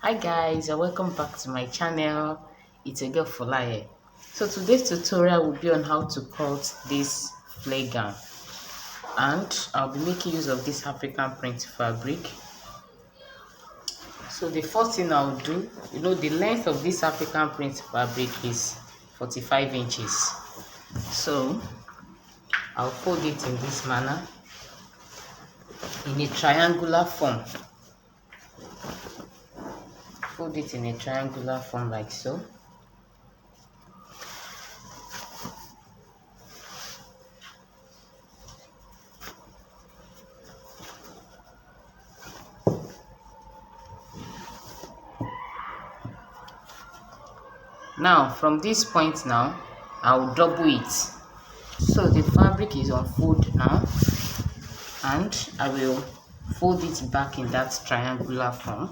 Hi guys, and welcome back to my channel. It's a girl for life. So today's tutorial will be on how to cut this flare gown, and I'll be making use of this African print fabric. So the first thing I'll do, the length of this African print fabric is 45 inches. So I'll fold it in this manner in a triangular form. Fold it in a triangular form like so. Now from this point now, I'll double it. So the fabric is on fold now, and I will fold it back in that triangular form.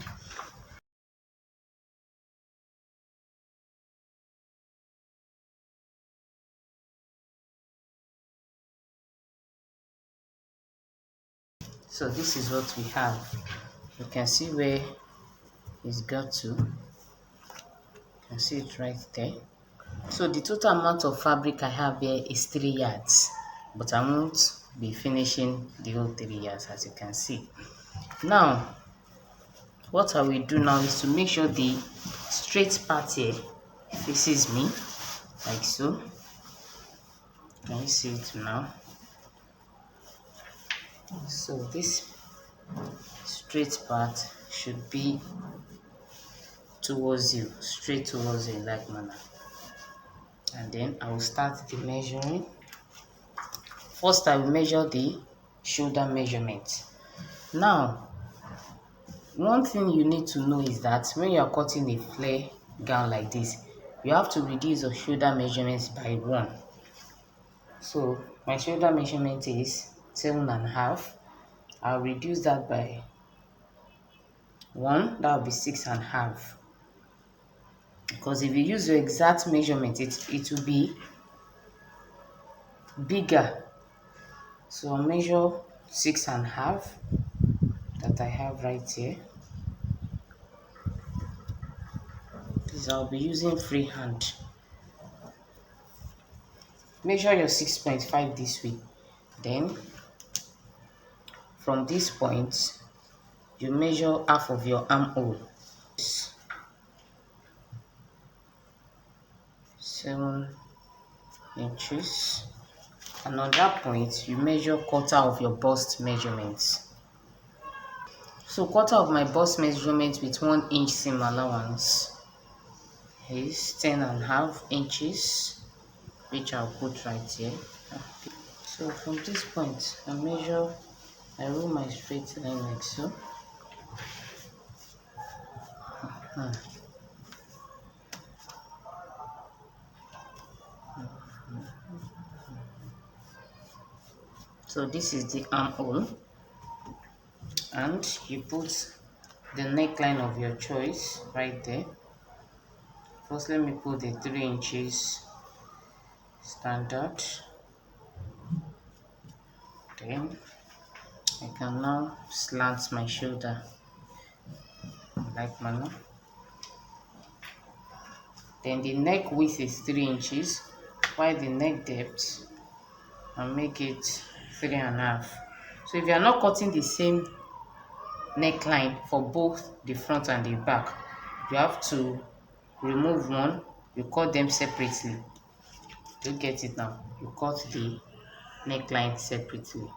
So this is what we have. You can see where it's got to. You can see it right there. So the total amount of fabric I have here is 3 yards, but I won't be finishing the whole 3 yards, as you can see. Now what I will do now is to make sure the straight part here faces me like so. Can you see it now? So this straight part should be towards you, straight towards you in that manner. And then I will start the measuring. First I will measure the shoulder measurement. Now one thing you need to know is that when you are cutting a flare gown like this, you have to reduce your shoulder measurements by 1. So my shoulder measurement is 7.5. I'll reduce that by 1, that will be 6.5. Because if you use your exact measurement, it will be bigger. So I'll measure 6.5 that I have right here. This I'll be using freehand. Measure your 6.5 this way. Then from this point, you measure half of your armhole. 7 inches. And on that point, you measure quarter of your bust measurements. So quarter of my bust measurement with 1 inch seam allowance is 10.5 inches, which I'll put right here. So from this point, I roll my straight line like so. So this is the armhole, and you put the neckline of your choice right there. First, let me put the 3 inches standard. Then I can now slant my shoulder like manner. Then the neck width is 3 inches, while the neck depth, I'll make it 3.5. So if you are not cutting the same neckline for both the front and the back, you have to remove one. You cut them separately. You get it now? You cut the neckline separately.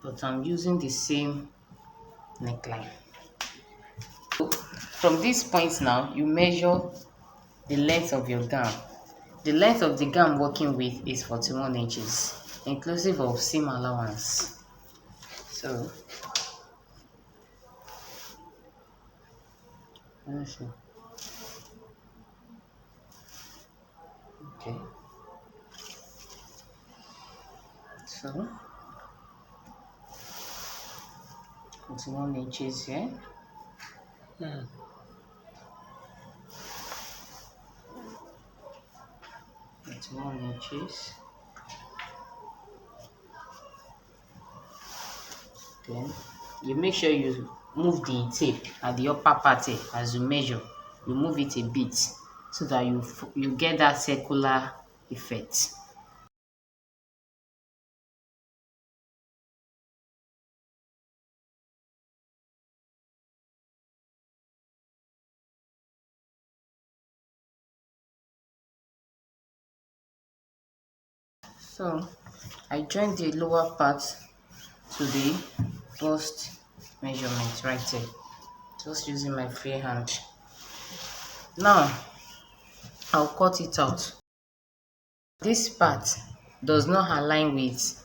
But I'm using the same neckline. So from this point now, you measure the length of your gown. The length of the gown I'm working with is 41 inches, inclusive of seam allowance. So, let's see. Okay. So, 41 inches here. 41 inches. Then you make sure you move the tape at the upper part as you measure. You move it a bit so that you get that circular effect. So I joined the lower part to the bust measurement right there, just using my free hand. Now I'll cut it out. This part does not align with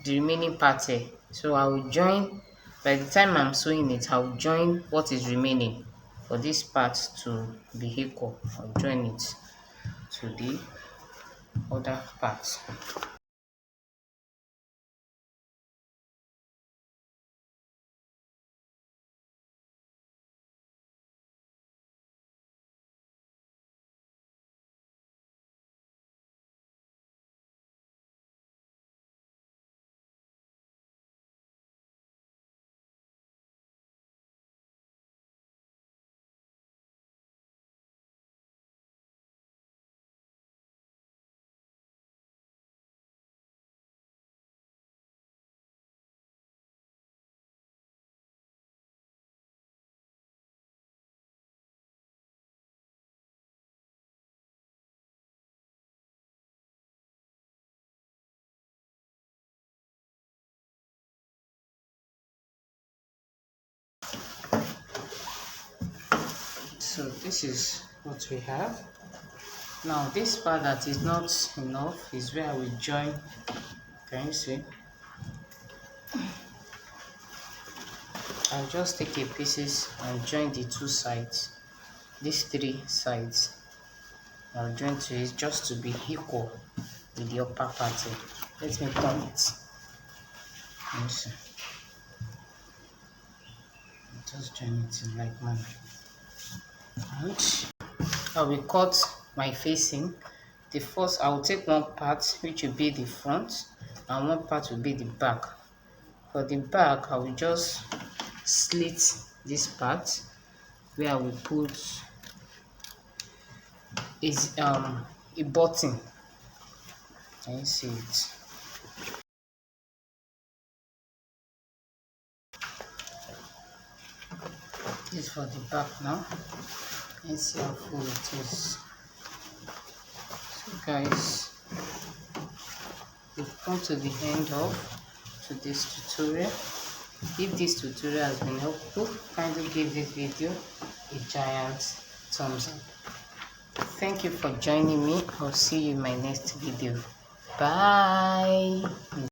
the remaining part here, so I will join. By the time I'm sewing it, I'll join what is remaining for this part to be equal. I'll join it to the other part. So this is what we have. Now this part that is not enough is where I will join. Can you see? I'll just take a pieces and join the two sides. These three sides I'll join to it just to be equal with the upper part. Let me turn it. Can you see? Just join it in like manner. And I will cut my facing. The first, I will take one part which will be the front and one part will be the back. For the back, I will just slit this part where I will put is a button. Can you see it? This is for the back now. Let's see how full it is. So guys, we've come to the end of this tutorial. If this tutorial has been helpful, kindly give this video a giant thumbs up. Thank you for joining me. I'll see you in my next video. Bye.